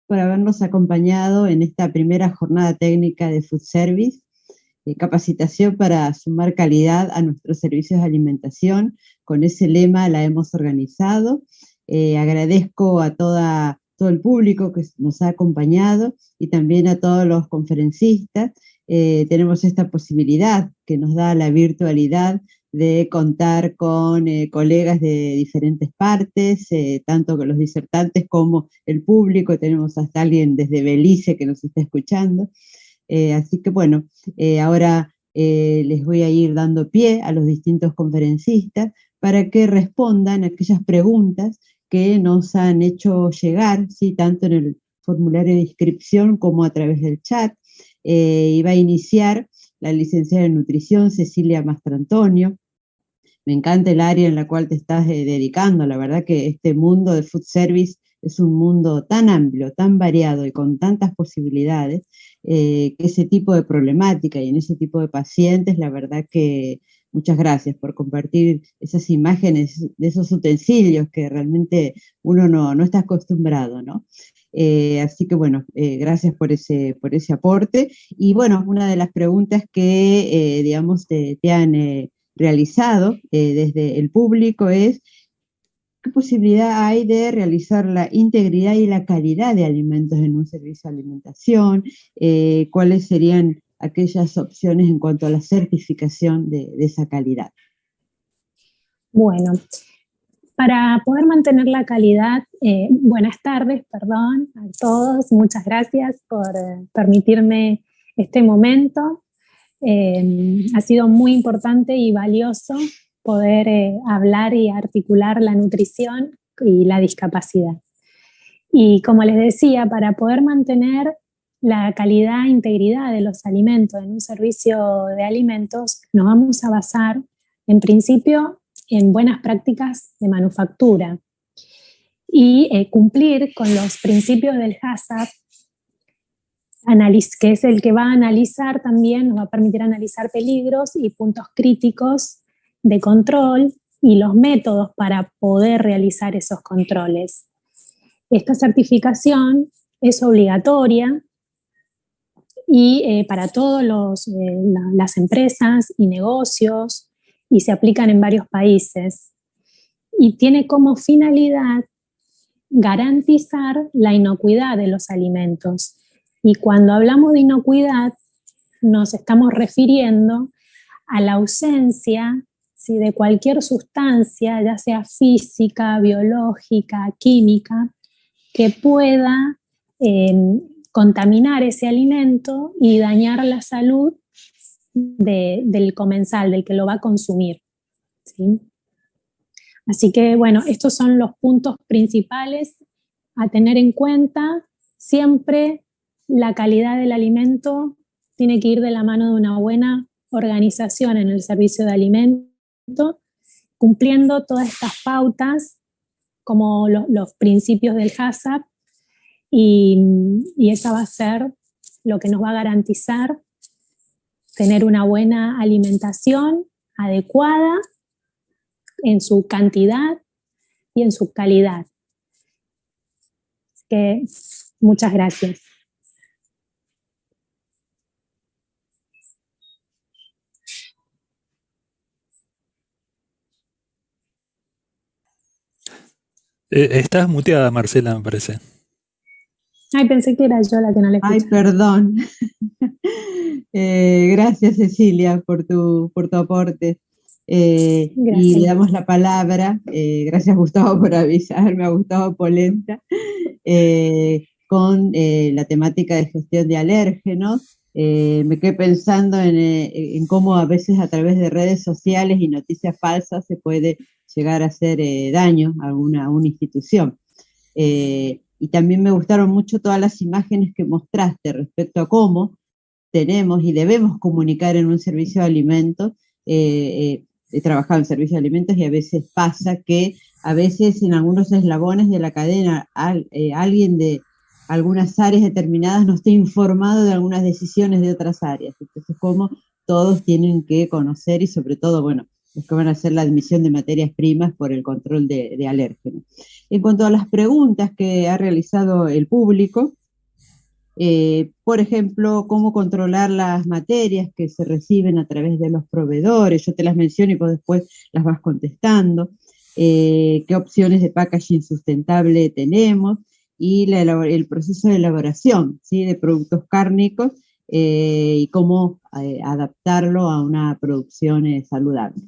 por habernos acompañado en esta primera jornada técnica de Food Service, capacitación para sumar calidad a nuestros servicios de alimentación. Con ese lema la hemos organizado. Agradezco a todo el público que nos ha acompañado y también a todos los conferencistas. Tenemos esta posibilidad que nos da la virtualidad de contar con colegas de diferentes partes, tanto con los disertantes como el público. Tenemos hasta alguien desde Belice que nos está escuchando. Así que bueno, ahora les voy a ir dando pie a los distintos conferencistas para que respondan a aquellas preguntas que nos han hecho llegar, ¿sí? Tanto en el formulario de inscripción como a través del chat. Y va a iniciar la licenciada en nutrición Cecilia Mastrantonio. Me encanta el área en la cual te estás dedicando. La verdad que este mundo de food service es un mundo tan amplio, tan variado y con tantas posibilidades, que ese tipo de problemática y en ese tipo de pacientes, la verdad que muchas gracias por compartir esas imágenes de esos utensilios que realmente uno no está acostumbrado, ¿no? Así que bueno, gracias por ese aporte. Y bueno, una de las preguntas que, digamos, te han realizado desde el público es: ¿qué posibilidad hay de realizar la integridad y la calidad de alimentos en un servicio de alimentación? ¿Cuáles serían aquellas opciones en cuanto a la certificación de esa calidad? Bueno, para poder mantener la calidad, buenas tardes, perdón, a todos. Muchas gracias por permitirme este momento. Ha sido muy importante y valioso poder hablar y articular la nutrición y la discapacidad. Y como les decía, para poder mantener la calidad e integridad de los alimentos en un servicio de alimentos, nos vamos a basar, en principio, en buenas prácticas de manufactura y cumplir con los principios del HACCP, que es el que va a analizar también, nos va a permitir analizar peligros y puntos críticos de control y los métodos para poder realizar esos controles. Esta certificación es obligatoria y para todas las empresas y negocios, y se aplican en varios países, y tiene como finalidad garantizar la inocuidad de los alimentos. Y cuando hablamos de inocuidad, nos estamos refiriendo a la ausencia, ¿sí?, de cualquier sustancia, ya sea física, biológica, química, que pueda contaminar ese alimento y dañar la salud del comensal, del que lo va a consumir, ¿sí? Así que, bueno, estos son los puntos principales a tener en cuenta. Siempre la calidad del alimento tiene que ir de la mano de una buena organización en el servicio de alimento, cumpliendo todas estas pautas como los principios del HACCP, y esa va a ser lo que nos va a garantizar tener una buena alimentación adecuada en su cantidad y en su calidad. Así que muchas gracias. Estás muteada, Marcela, me parece. Ay, pensé que era yo la que no le escuchaba. Ay, perdón. Gracias, Cecilia, por tu aporte. Y le damos la palabra, gracias Gustavo por avisarme, a Gustavo Polenta, con la temática de gestión de alérgenos. Me quedé pensando en cómo a veces a través de redes sociales y noticias falsas se puede llegar a hacer daño a una institución. Y también me gustaron mucho todas las imágenes que mostraste respecto a cómo tenemos y debemos comunicar en un servicio de alimentos. He trabajado en servicio de alimentos y a veces pasa que a veces en algunos eslabones de la cadena alguien de algunas áreas determinadas no está informado de algunas decisiones de otras áreas. Entonces, como todos tienen que conocer y sobre todo, bueno, los que van a hacer la admisión de materias primas por el control de alérgenos. En cuanto a las preguntas que ha realizado el público, por ejemplo, cómo controlar las materias que se reciben a través de los proveedores, yo te las menciono y vos después las vas contestando, qué opciones de packaging sustentable tenemos, y el proceso de elaboración, ¿sí?, de productos cárnicos, y cómo adaptarlo a una producción saludable.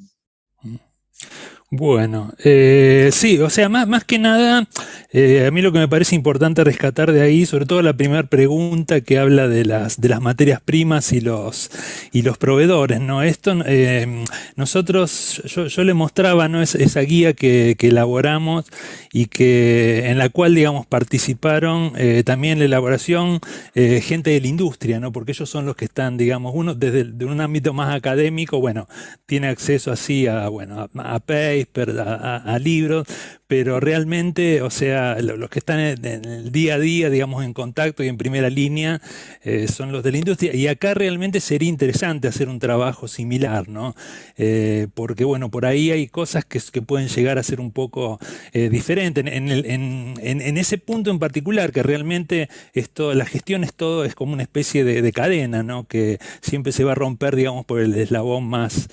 Bueno, sí, o sea, más que nada, a mí lo que me parece importante rescatar de ahí, sobre todo la primera pregunta que habla de las materias primas y los proveedores, ¿no? Esto, nosotros, yo le mostraba, ¿no?, esa guía que elaboramos y en la cual, digamos, participaron también en la elaboración gente de la industria, ¿no? Porque ellos son los que están, digamos, uno de un ámbito más académico, bueno, tiene acceso así a paper, a libros, pero realmente, o sea, los que están en el día a día, digamos, en contacto y en primera línea, son los de la industria, y acá realmente sería interesante hacer un trabajo similar, ¿no? Porque, bueno, por ahí hay cosas que pueden llegar a ser un poco diferentes. En ese punto en particular, que realmente la gestión es como una especie de cadena, ¿no?, que siempre se va a romper, digamos, por el eslabón más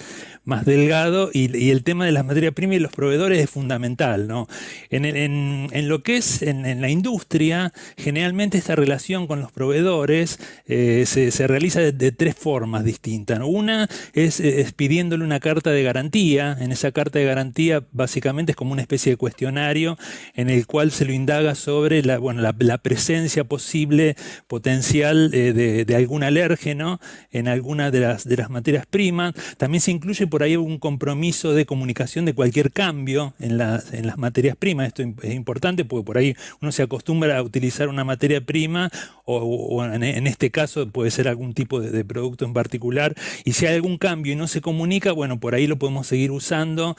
delgado, y el tema de las materias primas y los proveedores es fundamental, ¿no? En lo que es en la industria, generalmente esta relación con los proveedores se realiza de tres formas distintas, ¿no? Una es pidiéndole una carta de garantía. En esa carta de garantía básicamente es como una especie de cuestionario en el cual se lo indaga sobre la presencia posible, potencial, de algún alérgeno en alguna de las materias primas. También se incluye por ahí un compromiso de comunicación de cualquier cambio en las materias primas. Esto es importante porque por ahí uno se acostumbra a utilizar una materia prima o en este caso puede ser algún tipo de producto en particular, y si hay algún cambio y no se comunica, bueno, por ahí lo podemos seguir usando,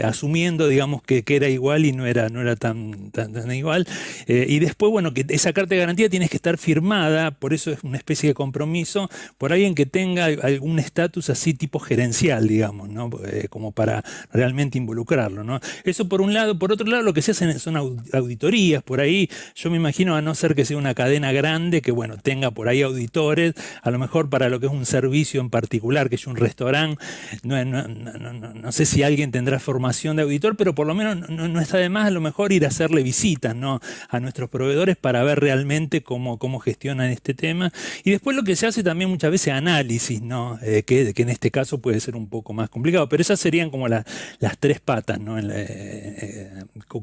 asumiendo, digamos, que era igual y no era tan igual. Y después, bueno, que esa carta de garantía tiene que estar firmada, por eso es una especie de compromiso, por alguien que tenga algún estatus así tipo gerencial, digamos, ¿no? Como para realmente involucrarlo, ¿no? Eso por un lado. Por otro lado, lo que se hacen son auditorías por ahí. Yo me imagino, a no ser que sea una cadena grande, que bueno, tenga por ahí auditores, a lo mejor para lo que es un servicio en particular, que es un restaurante, no sé si alguien tendrá formación de auditor, pero por lo menos no está de más a lo mejor ir a hacerle visitas, ¿no?, a nuestros proveedores para ver realmente cómo gestionan este tema. Y después lo que se hace también muchas veces análisis, ¿no?, que en este caso puede ser un poco más complicado, pero esas serían como las tres patas, ¿no?,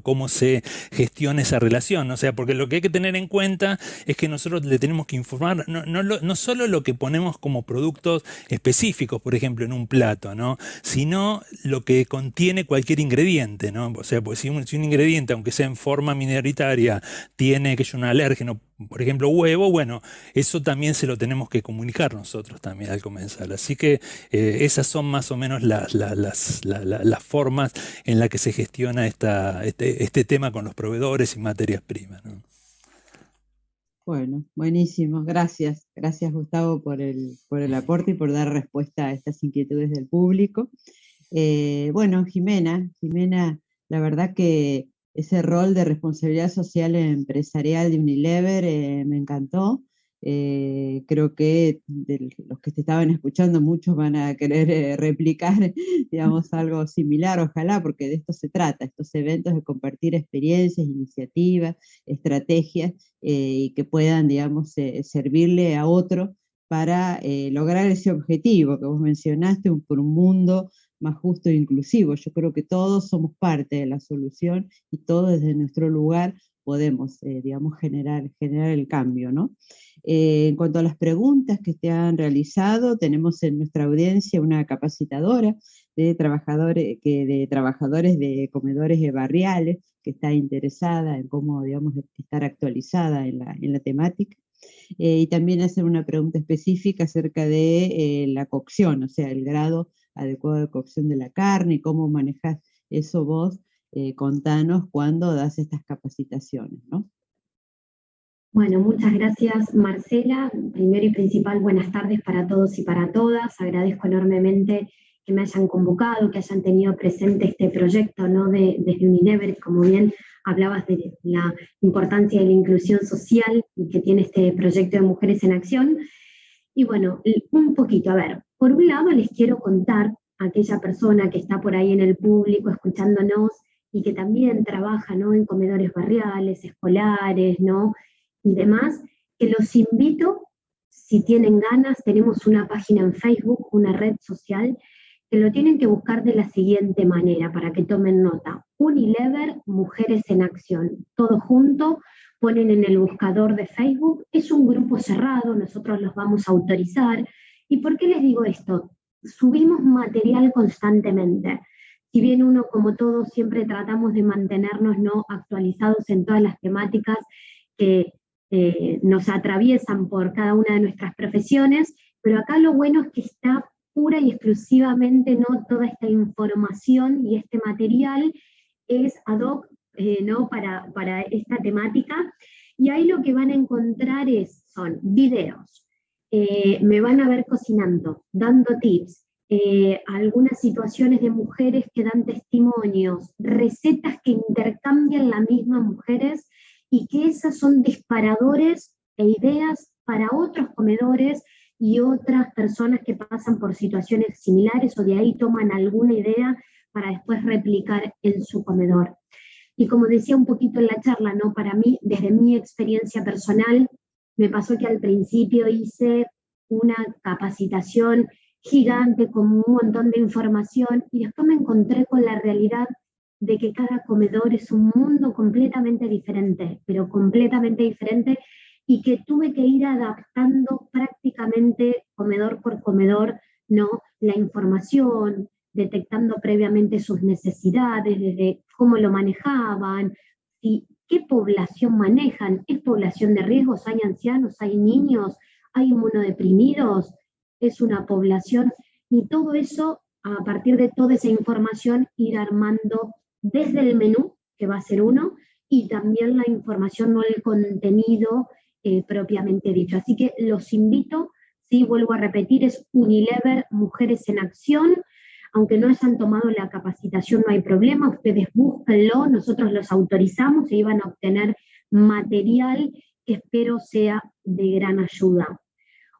cómo se gestiona esa relación, ¿no? O sea, porque lo que hay que tener en cuenta es que nosotros le tenemos que informar no solo lo que ponemos como productos específicos, por ejemplo, en un plato, ¿no?, sino lo que contiene cualquier ingrediente, ¿no? O sea, pues si un ingrediente, aunque sea en forma minoritaria, tiene que es un alérgeno, por ejemplo, huevo, bueno, eso también se lo tenemos que comunicar nosotros también al comenzar. Así que esas son más o menos las formas en las que se gestiona este tema con los proveedores y materias primas, ¿no? Bueno, buenísimo. Gracias. Gracias, Gustavo, por el aporte y por dar respuesta a estas inquietudes del público. Bueno, Jimena, la verdad que ese rol de responsabilidad social empresarial de Unilever me encantó. Creo que de los que te estaban escuchando, muchos van a querer replicar, digamos, algo similar, ojalá, porque de esto se trata, estos eventos de compartir experiencias, iniciativas, estrategias, y que puedan, digamos, servirle a otro para lograr ese objetivo que vos mencionaste, por un mundo más justo e inclusivo. Yo creo que todos somos parte de la solución y todos desde nuestro lugar podemos, digamos, generar el cambio, ¿no? En cuanto a las preguntas que te han realizado, tenemos en nuestra audiencia una capacitadora de trabajadores de comedores barriales que está interesada en cómo, digamos, estar actualizada en la temática. Y también hacer una pregunta específica acerca de la cocción, o sea, el grado adecuado de cocción de la carne y cómo manejas eso vos. Contanos cuándo das estas capacitaciones, ¿no? Bueno, muchas gracias, Marcela. Primero y principal, buenas tardes para todos y para todas. Agradezco enormemente que me hayan convocado, que hayan tenido presente este proyecto, ¿no? Desde Unilever, como bien hablabas de la importancia de la inclusión social y que tiene este proyecto de Mujeres en Acción. Y bueno, un poquito, a ver, por un lado les quiero contar a aquella persona que está por ahí en el público escuchándonos y que también trabaja, ¿no? En comedores barriales, escolares, ¿no? Y demás, que los invito, si tienen ganas, tenemos una página en Facebook, una red social, que lo tienen que buscar de la siguiente manera, para que tomen nota. Unilever Mujeres en Acción, todo junto, ponen en el buscador de Facebook, es un grupo cerrado, nosotros los vamos a autorizar. ¿Y por qué les digo esto? Subimos material constantemente. Si bien uno, como todos, siempre tratamos de mantenernos, ¿no?, actualizados en todas las temáticas que nos atraviesan por cada una de nuestras profesiones, pero acá lo bueno es que está pura y exclusivamente, ¿no?, toda esta información y este material es ad hoc, ¿no?, para esta temática, y ahí lo que van a encontrar son videos, me van a ver cocinando, dando tips, algunas situaciones de mujeres que dan testimonios, recetas que intercambian las mismas mujeres y que esas son disparadores e ideas para otros comedores y otras personas que pasan por situaciones similares o de ahí toman alguna idea para después replicar en su comedor. Y como decía un poquito en la charla, ¿no?, para mí, desde mi experiencia personal, me pasó que al principio hice una capacitación gigante con un montón de información y después me encontré con la realidad de que cada comedor es un mundo completamente diferente, pero completamente diferente, y que tuve que ir adaptando prácticamente comedor por comedor, ¿no?, la información, detectando previamente sus necesidades, desde cómo lo manejaban, y qué población manejan, es población de riesgos, hay ancianos, hay niños, hay inmunodeprimidos, es una población, y todo eso, a partir de toda esa información, ir armando desde el menú, que va a ser uno, y también la información, no el contenido propiamente dicho. Así que los invito, sí, vuelvo a repetir, es Unilever Mujeres en Acción. Aunque no hayan tomado la capacitación, no hay problema, ustedes búsquenlo, nosotros los autorizamos y van a obtener material que espero sea de gran ayuda.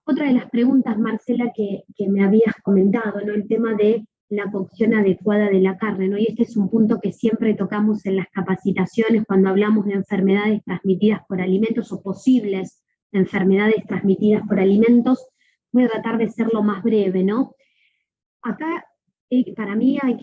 Otra de las preguntas, Marcela, que me habías comentado, ¿no?, el tema de la cocción adecuada de la carne, ¿no? Y este es un punto que siempre tocamos en las capacitaciones cuando hablamos de enfermedades transmitidas por alimentos o posibles enfermedades transmitidas por alimentos. Voy a tratar de ser lo más breve, ¿no? Acá, para mí hay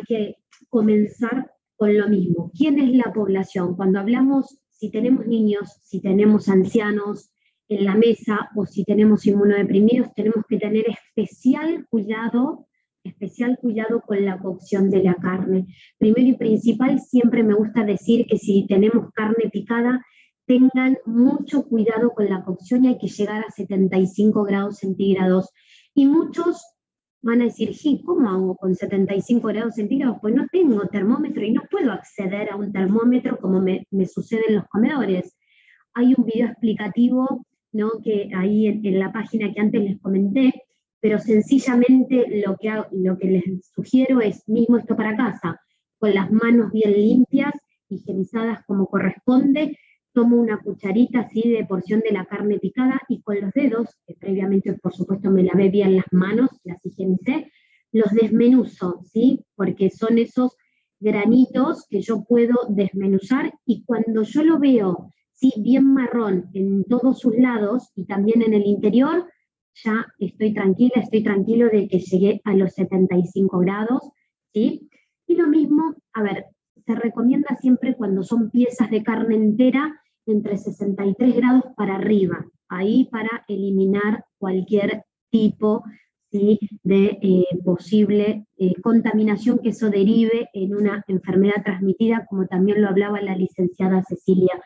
que comenzar con lo mismo. ¿Quién es la población? Cuando hablamos, si tenemos niños, si tenemos ancianos en la mesa o si tenemos inmunodeprimidos, tenemos que tener especial cuidado con la cocción de la carne. Primero y principal, siempre me gusta decir que si tenemos carne picada, tengan mucho cuidado con la cocción y hay que llegar a 75 grados centígrados. Y muchos van a decir, ¿cómo hago con 75 grados centígrados? Pues no tengo termómetro y no puedo acceder a un termómetro como me sucede en los comedores. Hay un video explicativo, ¿no?, que ahí en la página que antes les comenté, pero sencillamente lo que les sugiero es mismo esto para casa, con las manos bien limpias, higienizadas como corresponde, tomo una cucharita así de porción de la carne picada y con los dedos, que previamente por supuesto me lavé bien las manos, las higienicé, los desmenuzo, ¿sí? Porque son esos granitos que yo puedo desmenuzar y cuando yo lo veo, ¿sí?, bien marrón en todos sus lados y también en el interior, ya estoy tranquilo de que llegué a los 75 grados, ¿sí? Y lo mismo, a ver, se recomienda siempre cuando son piezas de carne entera, entre 63 grados para arriba, ahí para eliminar cualquier tipo, ¿sí?, de posible contaminación que eso derive en una enfermedad transmitida, como también lo hablaba la licenciada Cecilia.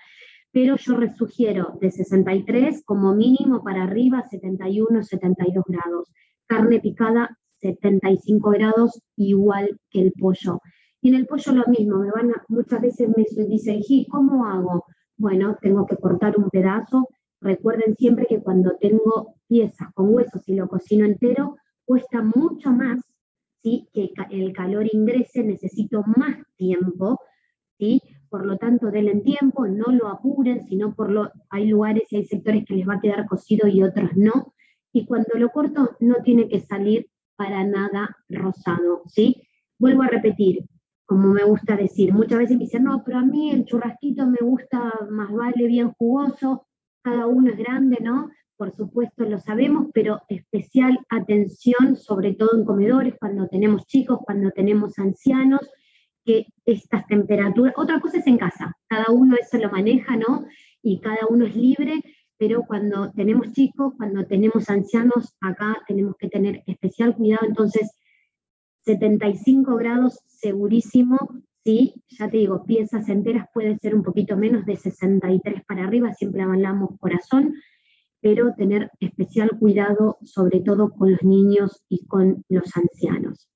Pero yo sugiero de 63 como mínimo para arriba, 71, 72 grados. Carne picada, 75 grados, igual que el pollo. Y en el pollo lo mismo, muchas veces me dicen, ¿cómo hago? Bueno, tengo que cortar un pedazo. Recuerden siempre que cuando tengo piezas con huesos y lo cocino entero, cuesta mucho más, ¿sí? Que el calor ingrese, necesito más tiempo, ¿sí? Por lo tanto, denle tiempo, no lo apuren, sino hay lugares y hay sectores que les va a quedar cocido y otros no. Y cuando lo corto, no tiene que salir para nada rosado, ¿sí? Vuelvo a repetir, como me gusta decir, muchas veces me dicen, no, pero a mí el churrasquito me gusta, más vale bien jugoso, cada uno es grande, ¿no? Por supuesto lo sabemos, pero especial atención, sobre todo en comedores, cuando tenemos chicos, cuando tenemos ancianos, que estas temperaturas, otra cosa es en casa, cada uno eso lo maneja, ¿no? Y cada uno es libre, pero cuando tenemos chicos, cuando tenemos ancianos, acá tenemos que tener especial cuidado, entonces 75 grados segurísimo, sí, ya te digo, piezas enteras puede ser un poquito menos de 63 para arriba, siempre hablamos corazón, pero tener especial cuidado sobre todo con los niños y con los ancianos.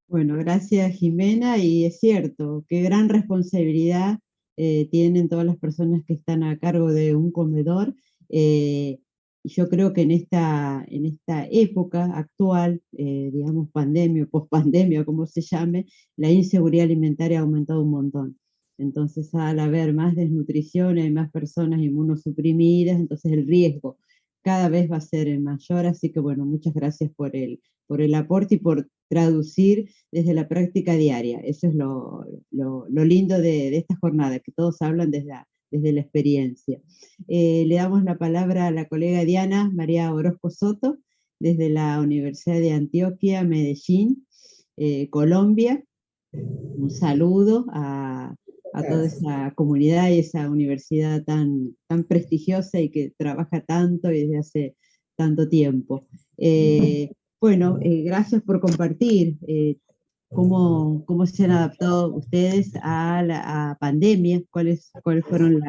Bueno, gracias Jimena, y es cierto, qué gran responsabilidad tienen todas las personas que están a cargo de un comedor. Yo creo que en esta época actual, digamos pandemia, pospandemia, como se llame, la inseguridad alimentaria ha aumentado un montón. Entonces, al haber más desnutrición, hay más personas inmunosuprimidas, entonces el riesgo cada vez va a ser mayor. Así que, bueno, muchas gracias por el aporte y por traducir desde la práctica diaria. Eso es lo lindo de esta jornada, que todos hablan desde la experiencia. Le damos la palabra a la colega Diana María Orozco Soto, desde la Universidad de Antioquia, Medellín, Colombia. Un saludo a toda esa comunidad y esa universidad tan prestigiosa y que trabaja tanto y desde hace tanto tiempo. Bueno, gracias por compartir cómo se han adaptado ustedes a la pandemia, cuáles fueron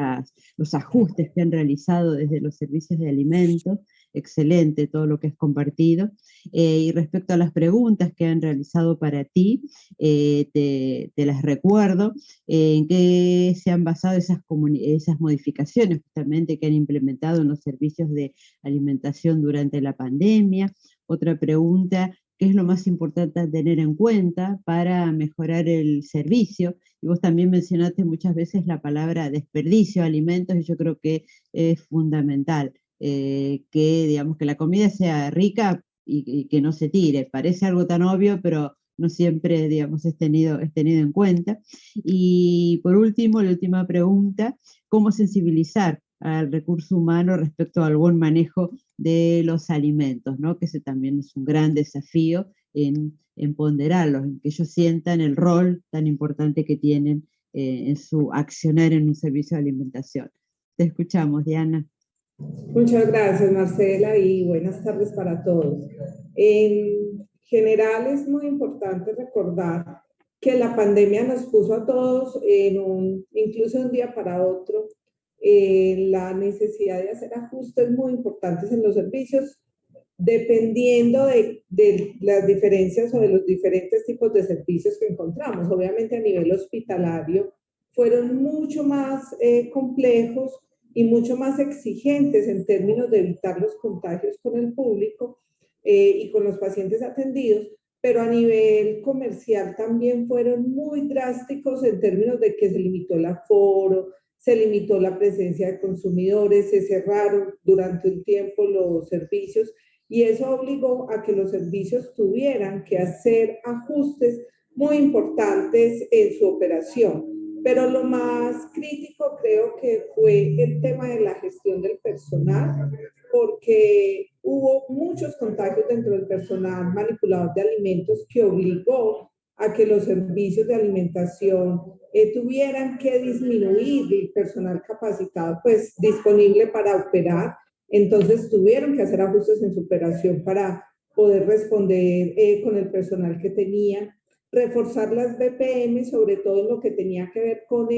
los ajustes que han realizado desde los servicios de alimentos. Excelente todo lo que has compartido. Y respecto a las preguntas que han realizado para ti, te las recuerdo. ¿En qué se han basado esas modificaciones justamente que han implementado en los servicios de alimentación durante la pandemia? Otra pregunta: ¿qué es lo más importante a tener en cuenta para mejorar el servicio? Y vos también mencionaste muchas veces la palabra desperdicio de alimentos, y yo creo que es fundamental que, digamos, que la comida sea rica y que no se tire. Parece algo tan obvio, pero no siempre, digamos, es tenido en cuenta. Y por último, la última pregunta: ¿cómo sensibilizar al recurso humano respecto al buen manejo de los alimentos, ¿no? Que ese también es un gran desafío en ponderarlos, en que ellos sientan el rol tan importante que tienen en su accionar en un servicio de alimentación. Te escuchamos, Diana. Muchas gracias, Marcela, y buenas tardes para todos. En general, es muy importante recordar que la pandemia nos puso a todos incluso de un día para otro, la necesidad de hacer ajustes muy importantes en los servicios, dependiendo de las diferencias o de los diferentes tipos de servicios que encontramos. Obviamente, a nivel hospitalario fueron mucho más complejos y mucho más exigentes en términos de evitar los contagios con el público y con los pacientes atendidos, pero a nivel comercial también fueron muy drásticos en términos de que se limitó el aforo, se limitó la presencia de consumidores, se cerraron durante un tiempo los servicios, y eso obligó a que los servicios tuvieran que hacer ajustes muy importantes en su operación. Pero lo más crítico creo que fue el tema de la gestión del personal, porque hubo muchos contagios dentro del personal manipulador de alimentos, que obligó a que los servicios de alimentación tuvieran que disminuir el personal capacitado, pues disponible para operar. Entonces tuvieron que hacer ajustes en su operación para poder responder con el personal que tenían, reforzar las BPM, sobre todo en lo que tenía que ver con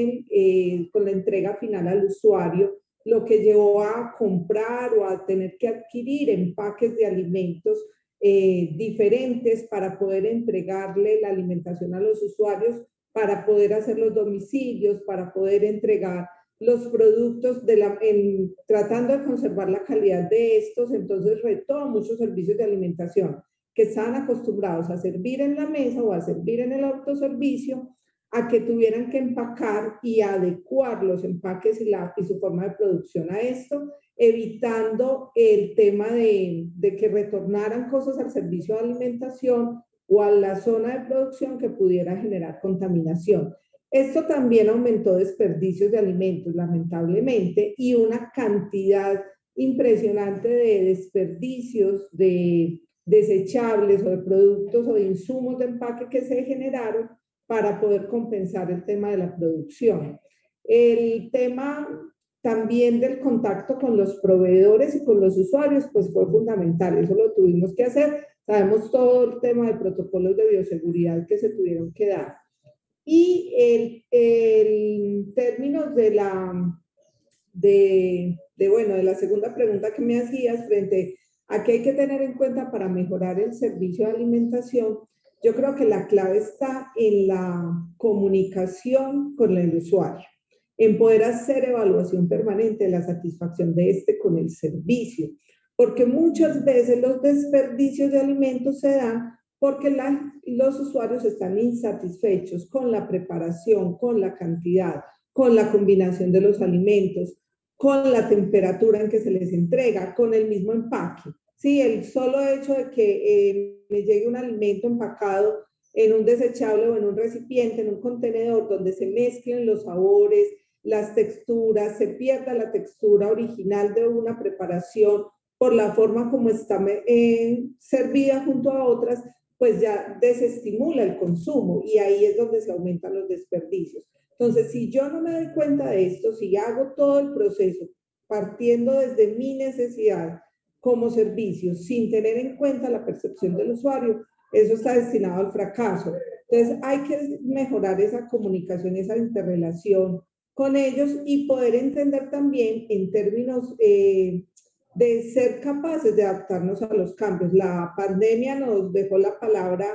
la entrega final al usuario, lo que llevó a comprar o a tener que adquirir empaques de alimentos diferentes para poder entregarle la alimentación a los usuarios, para poder hacer los domicilios, para poder entregar los productos tratando de conservar la calidad de estos. Entonces retó muchos servicios de alimentación. que estaban acostumbrados a servir en la mesa o a servir en el autoservicio, a que tuvieran que empacar y adecuar los empaques y su forma de producción a esto, evitando el tema de que retornaran cosas al servicio de alimentación o a la zona de producción que pudiera generar contaminación. Esto también aumentó desperdicios de alimentos, lamentablemente, y una cantidad impresionante de desperdicios de desechables o de productos o de insumos de empaque que se generaron para poder compensar el tema de la producción. El tema también del contacto con los proveedores y con los usuarios, pues fue fundamental, eso lo tuvimos que hacer. Sabemos todo el tema de protocolos de bioseguridad que se tuvieron que dar. Y en términos de la segunda pregunta que me hacías frente a qué hay que tener en cuenta para mejorar el servicio de alimentación, yo creo que la clave está en la comunicación con el usuario, en poder hacer evaluación permanente de la satisfacción de este con el servicio, porque muchas veces los desperdicios de alimentos se dan porque los usuarios están insatisfechos con la preparación, con la cantidad, con la combinación de los alimentos, con la temperatura en que se les entrega, con el mismo empaque. Sí, el solo hecho de que me llegue un alimento empacado en un desechable o en un recipiente, en un contenedor donde se mezclen los sabores, las texturas, se pierda la textura original de una preparación por la forma como está servida junto a otras, pues ya desestimula el consumo y ahí es donde se aumentan los desperdicios. Entonces, si yo no me doy cuenta de esto, si hago todo el proceso partiendo desde mi necesidad como servicio, sin tener en cuenta la percepción del usuario, eso está destinado al fracaso. Entonces, hay que mejorar esa comunicación, esa interrelación con ellos y poder entender también en términos de ser capaces de adaptarnos a los cambios. La pandemia nos dejó la palabra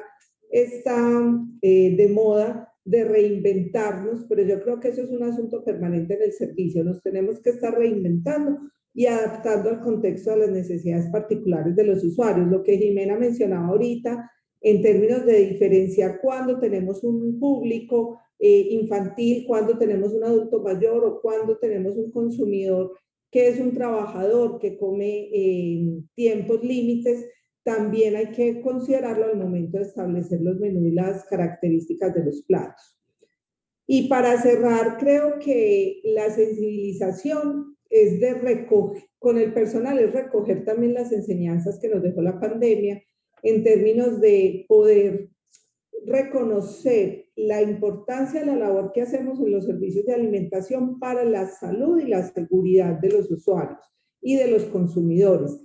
de moda de reinventarnos, pero yo creo que eso es un asunto permanente en el servicio. Nos tenemos que estar reinventando y adaptando al contexto a las necesidades particulares de los usuarios. Lo que Jimena mencionaba ahorita, en términos de diferenciar cuando tenemos un público infantil, cuando tenemos un adulto mayor o cuando tenemos un consumidor que es un trabajador que come tiempos límites, también hay que considerarlo al momento de establecer los menús y las características de los platos. Y para cerrar, creo que la sensibilización es de recoger, con el personal es recoger también las enseñanzas que nos dejó la pandemia en términos de poder reconocer la importancia de la labor que hacemos en los servicios de alimentación para la salud y la seguridad de los usuarios y de los consumidores.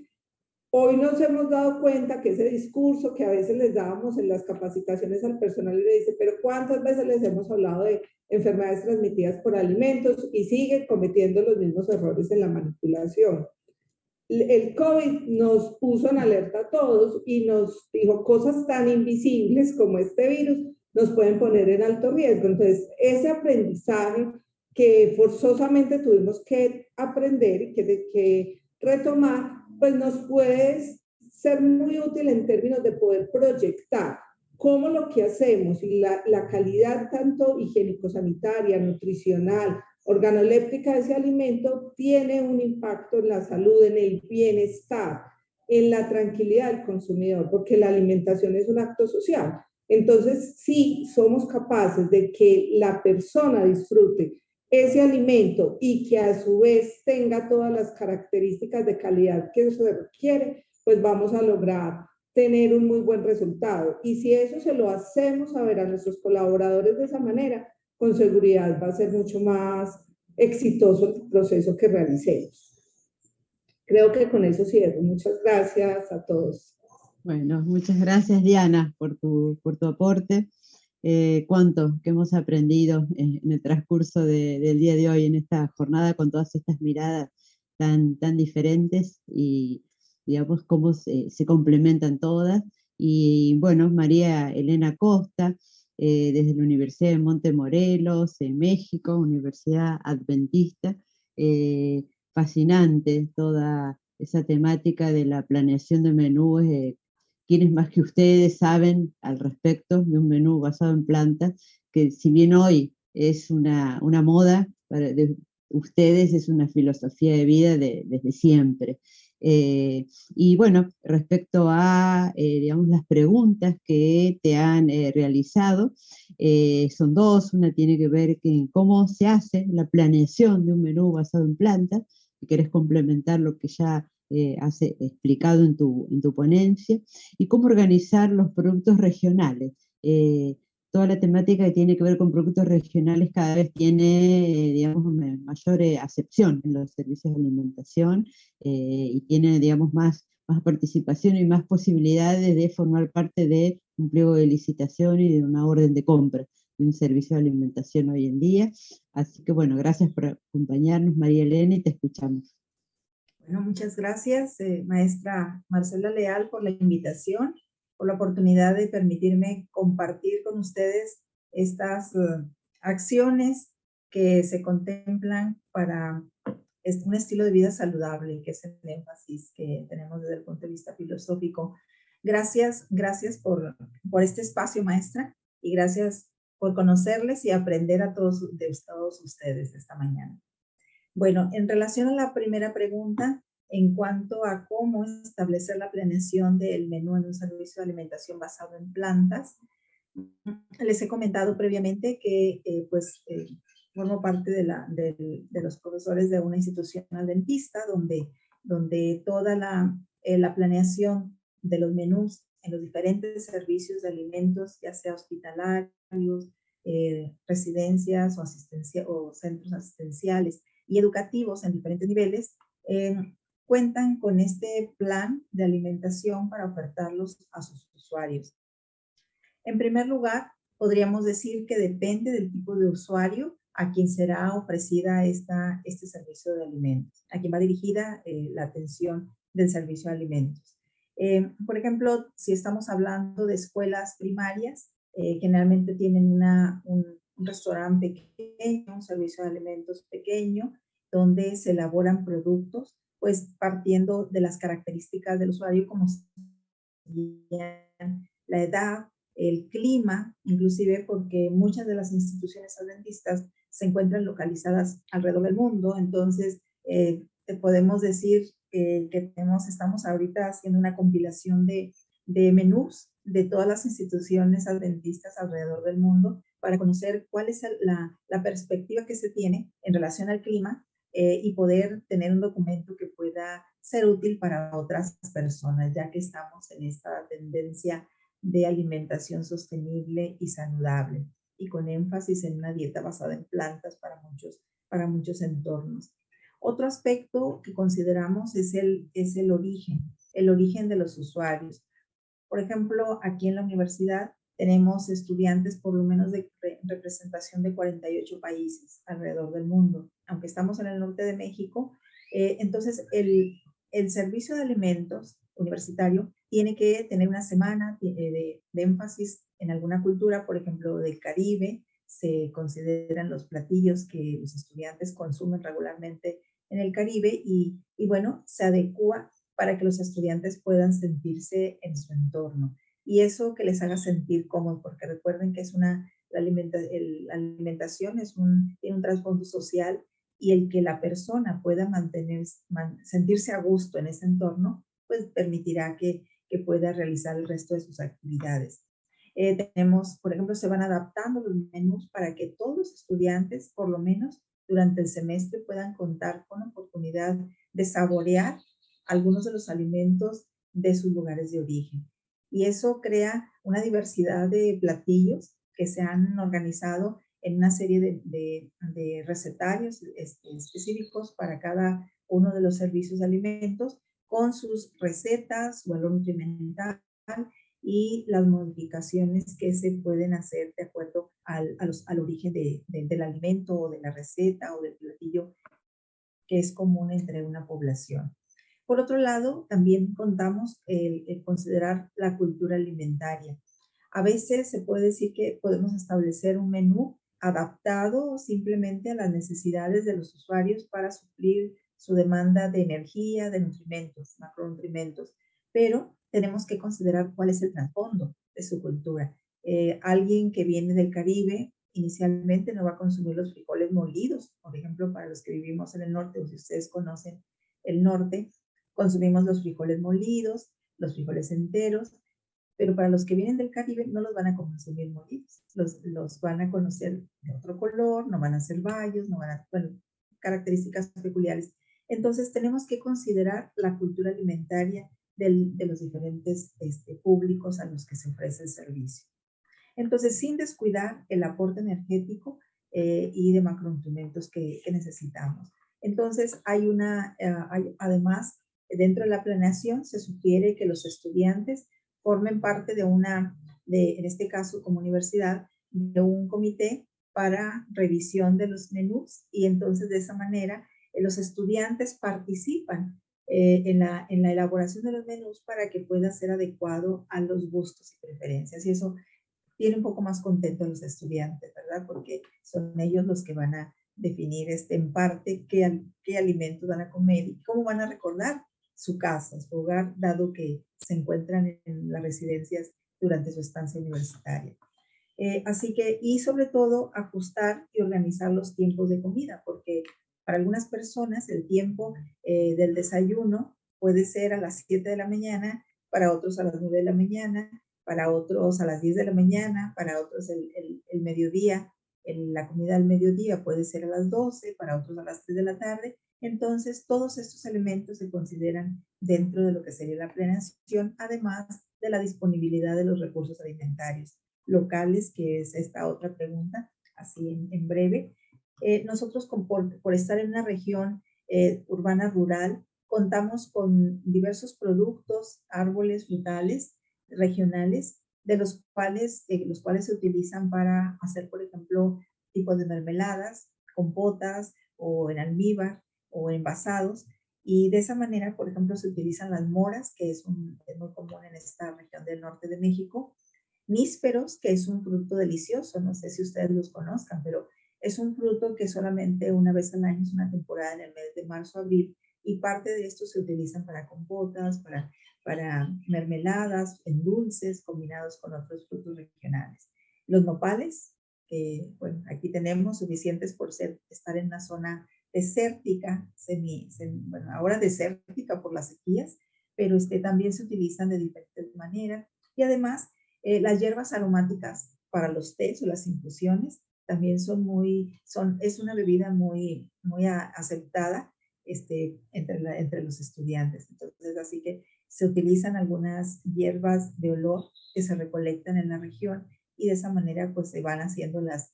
Hoy nos hemos dado cuenta que ese discurso que a veces les dábamos en las capacitaciones al personal y le dice, pero ¿cuántas veces les hemos hablado de enfermedades transmitidas por alimentos? Y sigue cometiendo los mismos errores en la manipulación. El COVID nos puso en alerta a todos y nos dijo cosas tan invisibles como este virus nos pueden poner en alto riesgo. Entonces, ese aprendizaje que forzosamente tuvimos que aprender y que retomar, pues nos puede ser muy útil en términos de poder proyectar cómo lo que hacemos y la calidad tanto higiénico-sanitaria, nutricional, organoléptica de ese alimento tiene un impacto en la salud, en el bienestar, en la tranquilidad del consumidor, porque la alimentación es un acto social. Entonces, si somos capaces de que la persona disfrute ese alimento y que a su vez tenga todas las características de calidad que se requiere, pues vamos a lograr tener un muy buen resultado. Y si eso se lo hacemos saber a nuestros colaboradores de esa manera, con seguridad va a ser mucho más exitoso el proceso que realicemos. Creo que con eso cierro. Muchas gracias a todos. Bueno, muchas gracias Diana por tu aporte. Cuánto que hemos aprendido en el transcurso del día de hoy, en esta jornada, con todas estas miradas tan diferentes y digamos cómo se complementan todas. Y bueno, María Elena Costa, desde la Universidad de Montemorelos, en México, Universidad Adventista, fascinante toda esa temática de la planeación de menús ¿quiénes más que ustedes saben al respecto de un menú basado en plantas? Que si bien hoy es una moda, de ustedes es una filosofía de vida desde siempre. Y bueno, respecto a, digamos, las preguntas que te han realizado, son dos. Una tiene que ver con cómo se hace la planeación de un menú basado en plantas, si querés complementar lo que ya has explicado en tu ponencia, y cómo organizar los productos regionales. Toda la temática que tiene que ver con productos regionales cada vez tiene, digamos, mayor acepción en los servicios de alimentación, y tiene, digamos, más participación y más posibilidades de formar parte de un pliego de licitación y de una orden de compra de un servicio de alimentación hoy en día. Así que bueno, gracias por acompañarnos, María Elena, y te escuchamos. Bueno, muchas gracias, maestra Marcela Leal, por la invitación, por la oportunidad de permitirme compartir con ustedes estas acciones que se contemplan para un estilo de vida saludable, que es el énfasis que tenemos desde el punto de vista filosófico. Gracias por este espacio, maestra, y gracias por conocerles y aprender de todos ustedes esta mañana. Bueno, en relación a la primera pregunta, en cuanto a cómo establecer la planeación del menú en un servicio de alimentación basado en plantas, les he comentado previamente que formo parte de los profesores de una institución adventista donde toda la planeación de los menús en los diferentes servicios de alimentos, ya sea hospitalarios, residencias o centros asistenciales y educativos en diferentes niveles, cuentan con este plan de alimentación para ofertarlos a sus usuarios. En primer lugar, podríamos decir que depende del tipo de usuario a quien será ofrecida este servicio de alimentos, a quien va dirigida la atención del servicio de alimentos. Por ejemplo, si estamos hablando de escuelas primarias, generalmente tienen un restaurante pequeño, un servicio de alimentos pequeño, donde se elaboran productos, pues partiendo de las características del usuario, como la edad, el clima, inclusive porque muchas de las instituciones adventistas se encuentran localizadas alrededor del mundo. Entonces, podemos decir que estamos ahorita haciendo una compilación de menús de todas las instituciones adventistas alrededor del mundo para conocer cuál es la perspectiva que se tiene en relación al clima, y poder tener un documento que pueda ser útil para otras personas, ya que estamos en esta tendencia de alimentación sostenible y saludable, y con énfasis en una dieta basada en plantas para muchos entornos. Otro aspecto que consideramos es el origen de los usuarios. Por ejemplo, aquí en la universidad tenemos estudiantes por lo menos de representación de 48 países alrededor del mundo, aunque estamos en el norte de México. Entonces, el servicio de alimentos universitario tiene que tener una semana de énfasis en alguna cultura, por ejemplo, del Caribe. Se consideran los platillos que los estudiantes consumen regularmente en el Caribe y bueno, se adecua para que los estudiantes puedan sentirse en su entorno. Y eso que les haga sentir cómodos, porque recuerden que la alimentación tiene un trasfondo social, y el que la persona pueda sentirse a gusto en ese entorno, pues permitirá que pueda realizar el resto de sus actividades. Por ejemplo, se van adaptando los menús para que todos los estudiantes, por lo menos durante el semestre, puedan contar con la oportunidad de saborear algunos de los alimentos de sus lugares de origen. Y eso crea una diversidad de platillos que se han organizado en una serie de recetarios específicos para cada uno de los servicios de alimentos, con sus recetas, su valor nutrimental y las modificaciones que se pueden hacer de acuerdo al origen del alimento o de la receta o del platillo que es común entre una población. Por otro lado, también contamos el considerar la cultura alimentaria. A veces se puede decir que podemos establecer un menú adaptado simplemente a las necesidades de los usuarios para suplir su demanda de energía, de nutrimentos, macronutrimentos. pero tenemos que considerar cuál es el trasfondo de su cultura. Alguien que viene del Caribe inicialmente no va a consumir los frijoles molidos, por ejemplo, para los que vivimos en el norte, o si ustedes conocen el norte, consumimos los frijoles molidos, los frijoles enteros, pero para los que vienen del Caribe no los van a consumir molidos, los van a conocer de otro color, no van a ser bayos, no van a, bueno, características peculiares. Entonces tenemos que considerar la cultura alimentaria de los diferentes públicos a los que se ofrece el servicio. Entonces, sin descuidar el aporte energético y de macronutrientes que necesitamos. Entonces, además, dentro de la planeación se sugiere que los estudiantes formen parte en este caso como universidad, de un comité para revisión de los menús, y entonces de esa manera los estudiantes participan en la elaboración de los menús para que pueda ser adecuado a los gustos y preferencias, y eso tiene un poco más contento a los estudiantes, ¿verdad? Porque son ellos los que van a definir en parte qué alimentos van a comer y cómo van a recordar su casa, su hogar, dado que se encuentran en las residencias durante su estancia universitaria. Así que, y sobre todo, ajustar y organizar los tiempos de comida, porque para algunas personas el tiempo del desayuno puede ser a las 7 de la mañana, para otros a las 9 de la mañana, para otros a las 10 de la mañana, para otros el mediodía, la comida del mediodía puede ser a las 12, para otros a las 3 de la tarde. Entonces, todos estos elementos se consideran dentro de lo que sería la planeación, además de la disponibilidad de los recursos alimentarios locales, que es esta otra pregunta, así en breve. Nosotros, por estar en una región urbana rural, contamos con diversos productos, árboles, frutales, regionales, de los cuales se utilizan para hacer, por ejemplo, tipos de mermeladas, compotas, o en almíbar, o envasados, y de esa manera, por ejemplo, se utilizan las moras, que es muy común en esta región del norte de México, nísperos, que es un fruto delicioso, no sé si ustedes los conozcan, pero es un fruto que solamente una vez al año, es una temporada en el mes de marzo, abril, y parte de esto se utilizan para compotas, para mermeladas, en dulces, combinados con otros frutos regionales. Los nopales, bueno, aquí tenemos suficientes por estar en una zona desértica, bueno, ahora desértica por las sequías, pero también se utilizan de diferentes maneras. Y además, las hierbas aromáticas para los tés o las infusiones también es una bebida muy, muy aceptada entre los estudiantes. Entonces, así que se utilizan algunas hierbas de olor que se recolectan en la región, y de esa manera pues se van haciendo las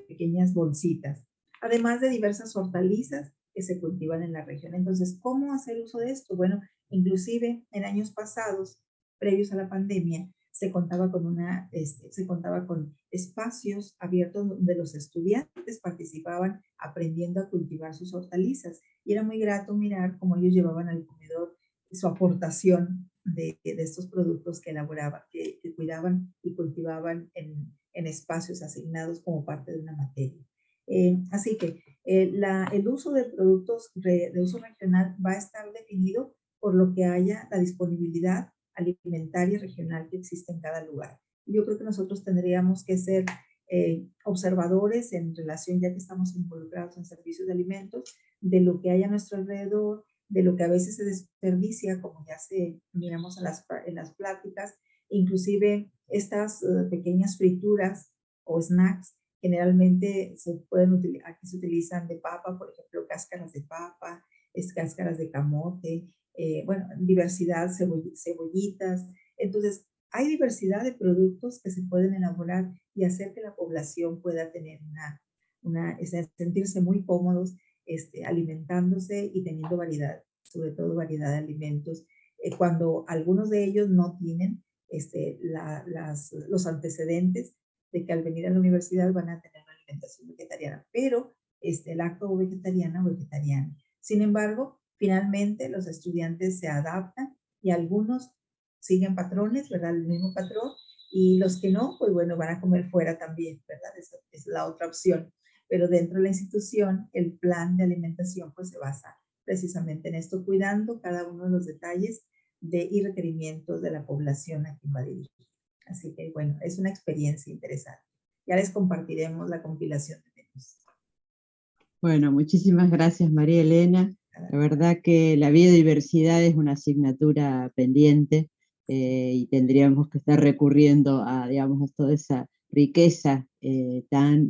pequeñas bolsitas, además de diversas hortalizas que se cultivan en la región. Entonces, ¿cómo hacer uso de esto? Bueno, inclusive en años pasados, previos a la pandemia, se contaba con espacios abiertos donde los estudiantes participaban aprendiendo a cultivar sus hortalizas, y era muy grato mirar cómo ellos llevaban al comedor su aportación de estos productos que elaboraban, que cuidaban y cultivaban en espacios asignados como parte de una materia. Así que el uso de productos de uso regional va a estar definido por lo que haya la disponibilidad alimentaria regional que existe en cada lugar. Yo creo que nosotros tendríamos que ser observadores en relación, ya que estamos involucrados en servicios de alimentos, de lo que hay a nuestro alrededor, de lo que a veces se desperdicia, como ya miramos en las pláticas, inclusive estas pequeñas frituras o snacks, generalmente aquí se utilizan de papa, por ejemplo, cáscaras de papa, cáscaras de camote, bueno, diversidad, cebollitas. Entonces, hay diversidad de productos que se pueden elaborar y hacer que la población pueda tener sentirse muy cómodos alimentándose y teniendo variedad, sobre todo variedad de alimentos, cuando algunos de ellos no tienen los antecedentes de que al venir a la universidad van a tener una alimentación vegetariana, pero lacto vegetariana o vegetariana. Sin embargo, finalmente los estudiantes se adaptan y algunos siguen patrones, ¿verdad? El mismo patrón, y los que no, pues bueno, van a comer fuera también, ¿verdad? Esa es la otra opción. Pero dentro de la institución, el plan de alimentación pues se basa precisamente en esto, cuidando cada uno de los detalles y requerimientos de la población a quien va dirigida. Así que bueno, es una experiencia interesante. Ya les compartiremos la compilación de menús. Bueno, muchísimas gracias, María Elena. La verdad que la biodiversidad es una asignatura pendiente y tendríamos que estar recurriendo a, digamos, a toda esa riqueza tan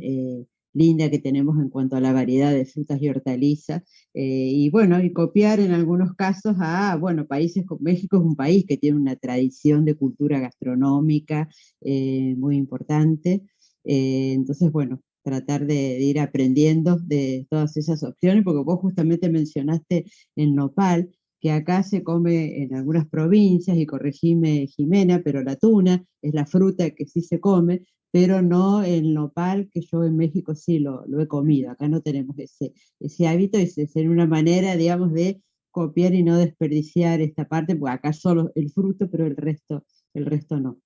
linda que tenemos en cuanto a la variedad de frutas y hortalizas. Y bueno, y copiar en algunos casos a, bueno, países como México es un país que tiene una tradición de cultura gastronómica muy importante. Entonces, bueno, tratar de ir aprendiendo de todas esas opciones, porque vos justamente mencionaste el nopal, que acá se come en algunas provincias, y corregime Jimena, pero la tuna es la fruta que sí se come, pero no el nopal, que yo en México sí lo he comido. Acá no tenemos ese hábito, y es una manera, digamos, de copiar y no desperdiciar esta parte, porque acá solo el fruto, pero el resto no.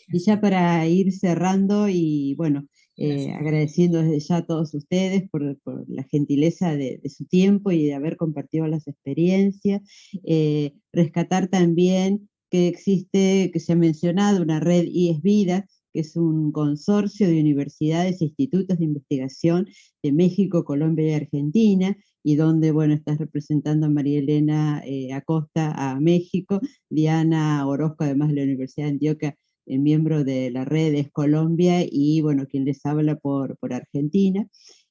Y ya para ir cerrando, y bueno, agradeciendo desde ya a todos ustedes por la gentileza de su tiempo y de haber compartido las experiencias. Rescatar también que existe, que se ha mencionado, una red IES Vida, que es un consorcio de universidades e institutos de investigación de México, Colombia y Argentina, y donde, bueno, estás representando a María Elena Acosta a México, Diana Orozco, además de la Universidad de Antioquia, miembro de la red es Colombia, y bueno, quien les habla por Argentina.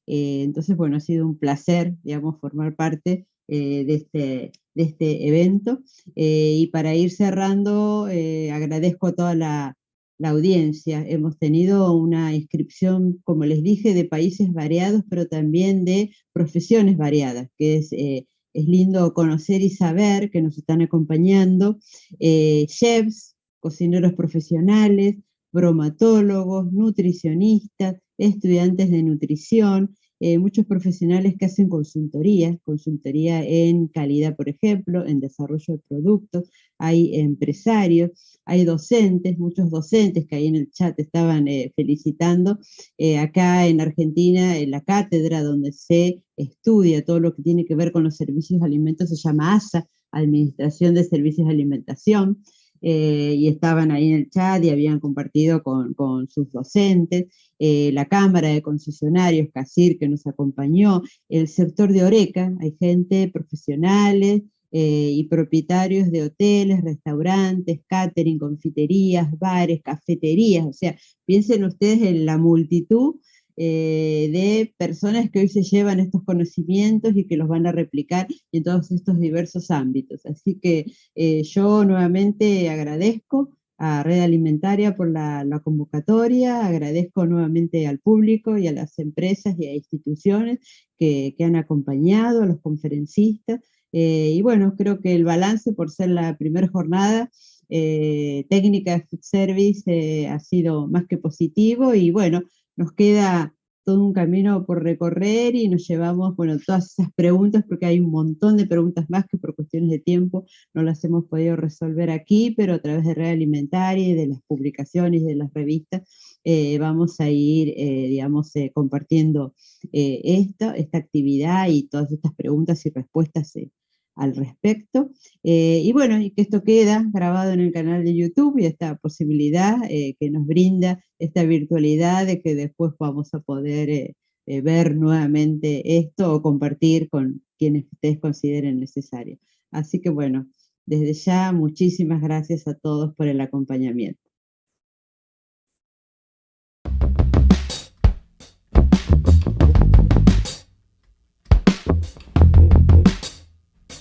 Entonces, bueno, ha sido un placer, digamos, formar parte de este evento. Y para ir cerrando, agradezco a toda la audiencia. Hemos tenido una inscripción, como les dije, de países variados, pero también de profesiones variadas, que es lindo conocer y saber que nos están acompañando chefs, cocineros profesionales, bromatólogos, nutricionistas, estudiantes de nutrición, muchos profesionales que hacen consultoría en calidad, por ejemplo, en desarrollo de productos, hay empresarios, hay docentes, muchos docentes que ahí en el chat estaban felicitando. Acá en Argentina, en la cátedra donde se estudia todo lo que tiene que ver con los servicios de alimentos se llama ASA, Administración de Servicios de Alimentación. Y estaban ahí en el chat y habían compartido con sus docentes, la Cámara de Concesionarios, CACIR, que nos acompañó, el sector de Horeca, hay gente, profesionales y propietarios de hoteles, restaurantes, catering, confiterías, bares, cafeterías, o sea, piensen ustedes en la multitud de personas que hoy se llevan estos conocimientos y que los van a replicar en todos estos diversos ámbitos. Así que yo nuevamente agradezco a Red Alimentaria por la convocatoria, agradezco nuevamente al público y a las empresas y a instituciones que han acompañado, a los conferencistas, y bueno, creo que el balance, por ser la primera jornada técnica de Food Service, ha sido más que positivo, y bueno, nos queda todo un camino por recorrer y nos llevamos, bueno, todas esas preguntas, porque hay un montón de preguntas más que por cuestiones de tiempo no las hemos podido resolver aquí, pero a través de Red Alimentaria y de las publicaciones y de las revistas vamos a ir, digamos, compartiendo esta actividad y todas estas preguntas y respuestas al respecto. Y bueno, y que esto queda grabado en el canal de YouTube, y esta posibilidad que nos brinda esta virtualidad de que después vamos a poder ver nuevamente esto o compartir con quienes ustedes consideren necesario. Así que bueno, desde ya muchísimas gracias a todos por el acompañamiento.